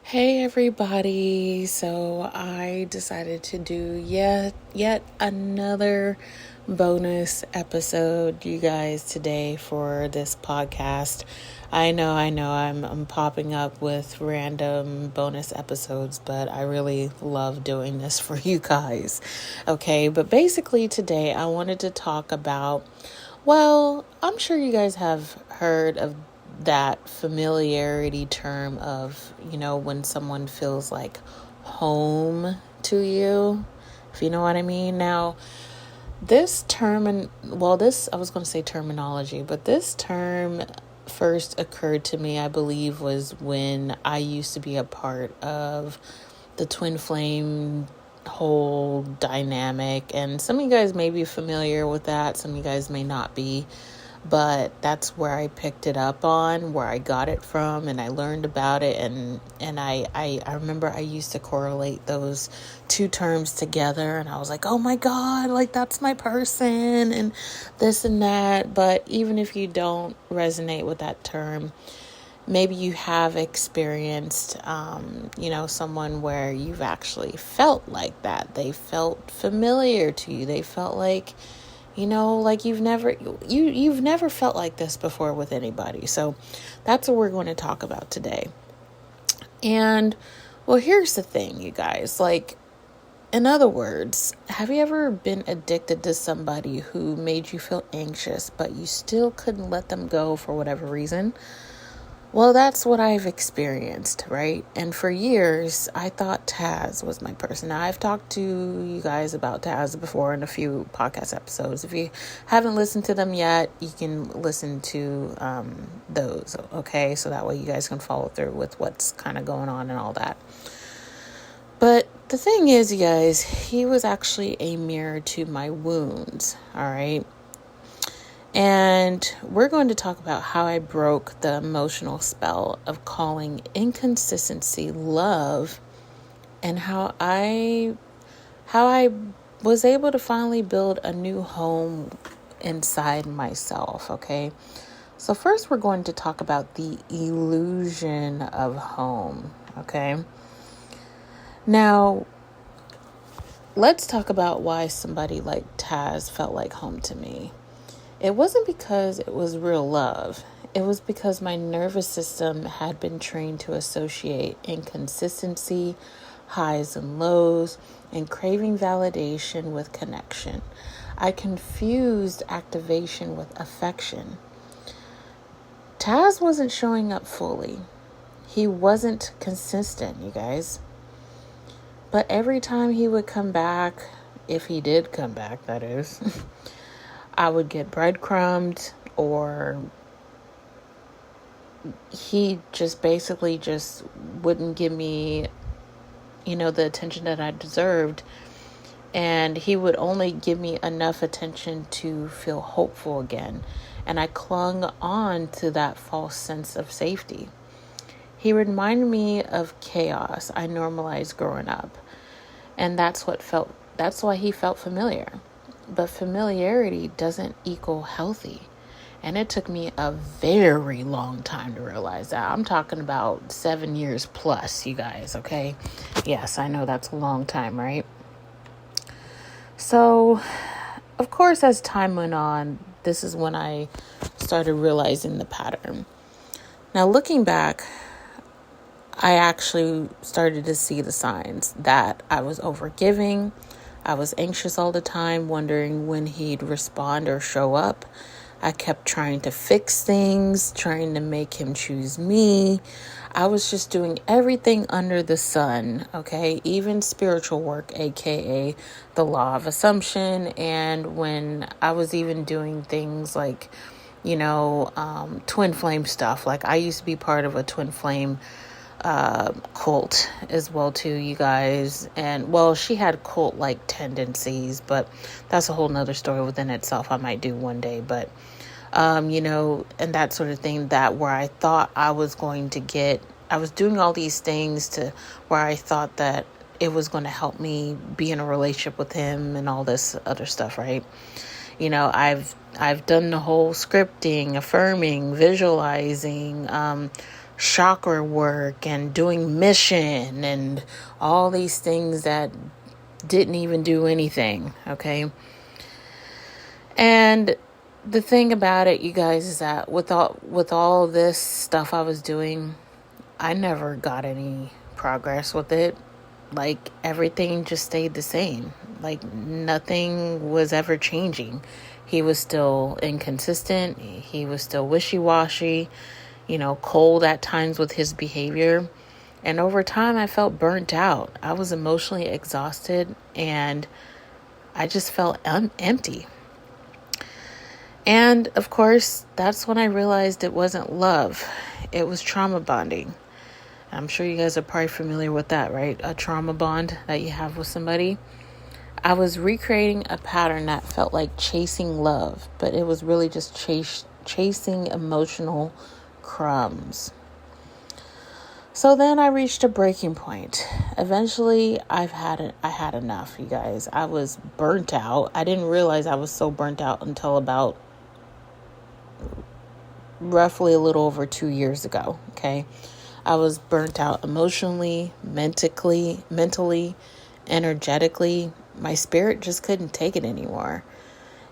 Hey everybody. So I decided to do yet another bonus episode, you guys, today for this podcast. I know I'm popping up with random bonus episodes, but I really love doing this for you guys. Okay, but basically today I wanted to talk about, well, I'm sure you guys have heard of that familiarity term of, when someone feels like home to you, if you know what I mean. Now, this term, I was going to say terminology, but this term first occurred to me, I believe, was when I used to be a part of the twin flame whole dynamic. And some of you guys may be familiar with that, some of you guys may not be. But that's where I picked it up on, where I got it from, and I learned about it. And I remember I used to correlate those two terms together, and I was like, oh my God, like that's my person and this and that. But even if you don't resonate with that term, maybe you have experienced, someone where you've actually felt like that. They felt familiar to you. They felt like, like you've never felt like this before with anybody. So that's what we're going to talk about today. And well, here's the thing, you guys, like, in other words, have you ever been addicted to somebody who made you feel anxious, but you still couldn't let them go for whatever reason? Well, that's what I've experienced, right? And for years, I thought Taz was my person. Now, I've talked to you guys about Taz before in a few podcast episodes. If you haven't listened to them yet, you can listen to those, okay? So that way you guys can follow through with what's kind of going on and all that. But the thing is, you guys, he was actually a mirror to my wounds, all right? And we're going to talk about how I broke the emotional spell of calling inconsistency love, and how I was able to finally build a new home inside myself, okay? So first we're going to talk about the illusion of home, okay? Now, let's talk about why somebody like Taz felt like home to me. It wasn't because it was real love. It was because my nervous system had been trained to associate inconsistency, highs and lows, and craving validation with connection. I confused activation with affection. Taz wasn't showing up fully. He wasn't consistent, you guys. But every time he would come back, if he did come back, that is, I would get breadcrumbed, or he just basically just wouldn't give me, the attention that I deserved. And he would only give me enough attention to feel hopeful again. And I clung on to that false sense of safety. He reminded me of chaos I normalized growing up. And that's why he felt familiar. But familiarity doesn't equal healthy. And it took me a very long time to realize that. I'm talking about 7 years plus, you guys, okay? Yes, I know that's a long time, right? So, of course, as time went on, this is when I started realizing the pattern. Now, looking back, I actually started to see the signs that I was overgiving. I was anxious all the time, wondering when he'd respond or show up. I kept trying to fix things, trying to make him choose me. I was just doing everything under the sun, okay? Even spiritual work, aka the law of assumption. And when I was even doing things like, twin flame stuff. Like, I used to be part of a twin flame cult as well too, you guys. And well, she had cult like tendencies, but that's a whole nother story within itself. I might do one day, but and that sort of thing, that where I thought I was doing all these things to where I thought that it was going to help me be in a relationship with him and all this other stuff, right? I've done the whole scripting, affirming, visualizing, chakra work and doing mission and all these things that didn't even do anything, okay? And the thing about it, you guys, is that with all this stuff I was doing, I never got any progress with it. Like, everything just stayed the same. Like, nothing was ever changing. He was still inconsistent. He was still wishy-washy, cold at times with his behavior. And over time, I felt burnt out. I was emotionally exhausted, and I just felt empty. And of course, that's when I realized it wasn't love. It was trauma bonding. I'm sure you guys are probably familiar with that, right? A trauma bond that you have with somebody. I was recreating a pattern that felt like chasing love, but it was really just chasing emotional crumbs. So then I reached a breaking point. Eventually, I had enough, you guys. I was burnt out. I didn't realize I was so burnt out until about roughly a little over 2 years ago, okay? I was burnt out emotionally, mentally, energetically. My spirit just couldn't take it anymore.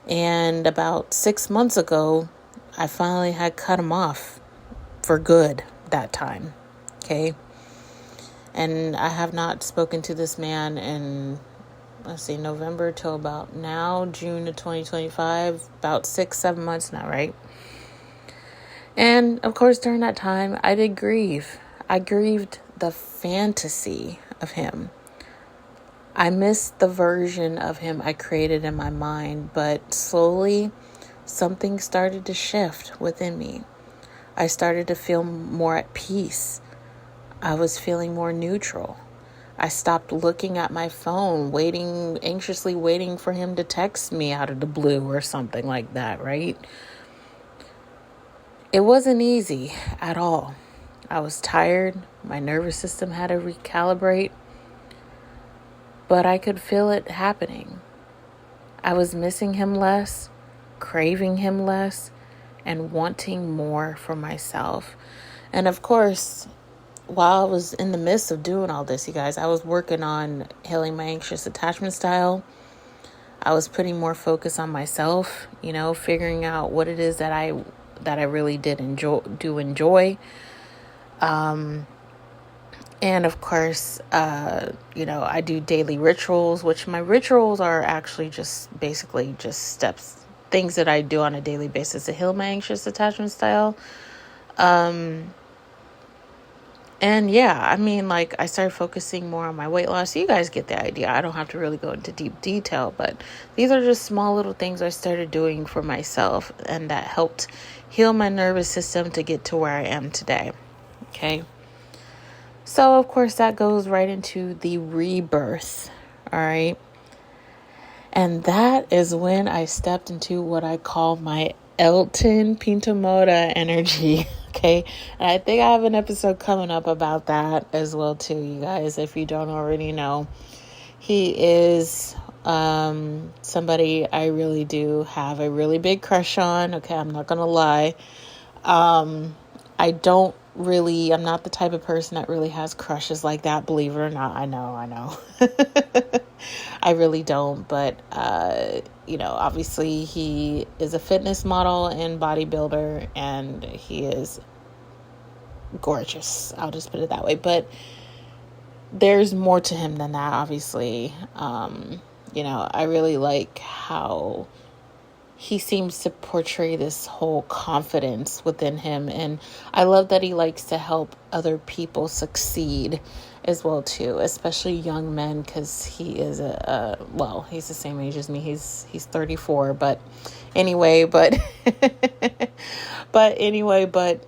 And about 6 months ago, I finally had cut him off for good that time, okay? And I have not spoken to this man in, November till about now, June of 2025, about 6-7 months now, right? And of course, during that time, I did grieve. I grieved the fantasy of him. I missed the version of him I created in my mind, but slowly something started to shift within me. I started to feel more at peace. I was feeling more neutral. I stopped looking at my phone, anxiously waiting for him to text me out of the blue or something like that, right? It wasn't easy at all. I was tired. My nervous system had to recalibrate. But I could feel it happening. I was missing him less, craving him less, and wanting more for myself. And of course, while I was in the midst of doing all this, you guys, I was working on healing my anxious attachment style. I was putting more focus on myself, figuring out what it is that I really did enjoy. And of course, I do daily rituals, which my rituals are actually just basically just steps, things that I do on a daily basis to heal my anxious attachment style. And yeah, I started focusing more on my weight loss. You guys get the idea. I don't have to really go into deep detail, but these are just small little things I started doing for myself, and that helped heal my nervous system to get to where I am today. Okay. So, of course, that goes right into the rebirth. All right. And that is when I stepped into what I call my Elton Pintamota energy. Okay. And I think I have an episode coming up about that as well, too, you guys, if you don't already know. He is somebody I really do have a really big crush on. Okay. I'm not going to lie. I'm not the type of person that really has crushes like that, believe it or not. I know. I really don't, but, obviously he is a fitness model and bodybuilder, and he is gorgeous. I'll just put it that way. But there's more to him than that, obviously. I really like how he seems to portray this whole confidence within him. And I love that he likes to help other people succeed as well, too, especially young men, because he is he's the same age as me. He's 34, but anyway, but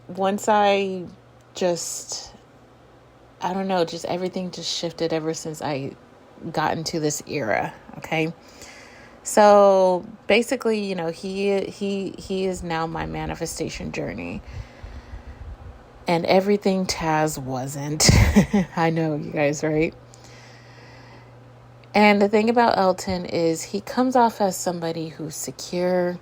once I just everything just shifted ever since I got into this era. Okay. So basically, he is now my manifestation journey, and everything Taz wasn't. I know, you guys, right? And the thing about Elton is he comes off as somebody who's secure,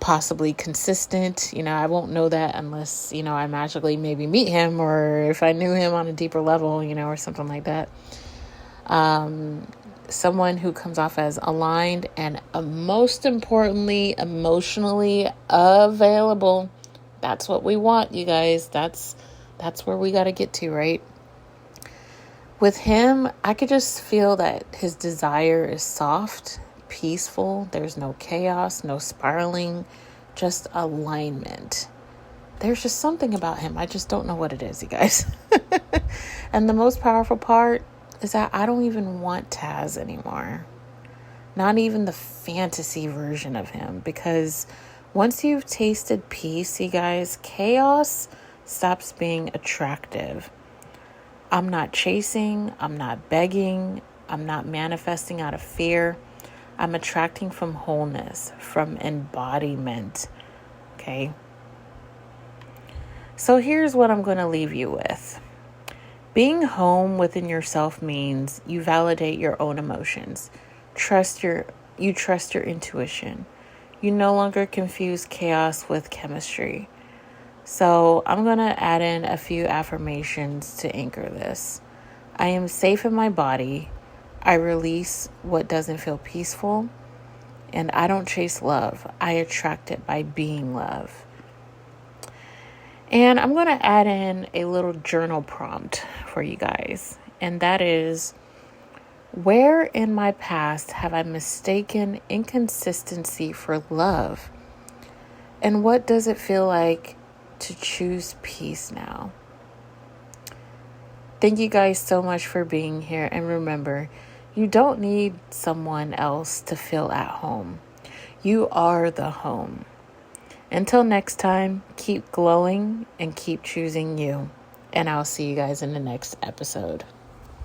possibly consistent. I won't know that unless, I magically maybe meet him, or if I knew him on a deeper level, or something like that. Someone who comes off as aligned and most importantly, emotionally available. That's what we want, you guys. That's where we got to get to, right? With him, I could just feel that his desire is soft, peaceful. There's no chaos, no spiraling, just alignment. There's just something about him. I just don't know what it is, you guys. And the most powerful part is that I don't even want Taz anymore. Not even the fantasy version of him. Because once you've tasted peace, you guys, chaos stops being attractive. I'm not chasing. I'm not begging. I'm not manifesting out of fear. I'm attracting from wholeness, from embodiment. Okay? So here's what I'm going to leave you with. Being home within yourself means you validate your own emotions. You trust your intuition. You no longer confuse chaos with chemistry. So I'm going to add in a few affirmations to anchor this. I am safe in my body. I release what doesn't feel peaceful. And I don't chase love. I attract it by being love. And I'm going to add in a little journal prompt for you guys. And that is, where in my past have I mistaken inconsistency for love? And what does it feel like to choose peace now? Thank you guys so much for being here. And remember, you don't need someone else to feel at home. You are the home. Until next time, keep glowing and keep choosing you. And I'll see you guys in the next episode.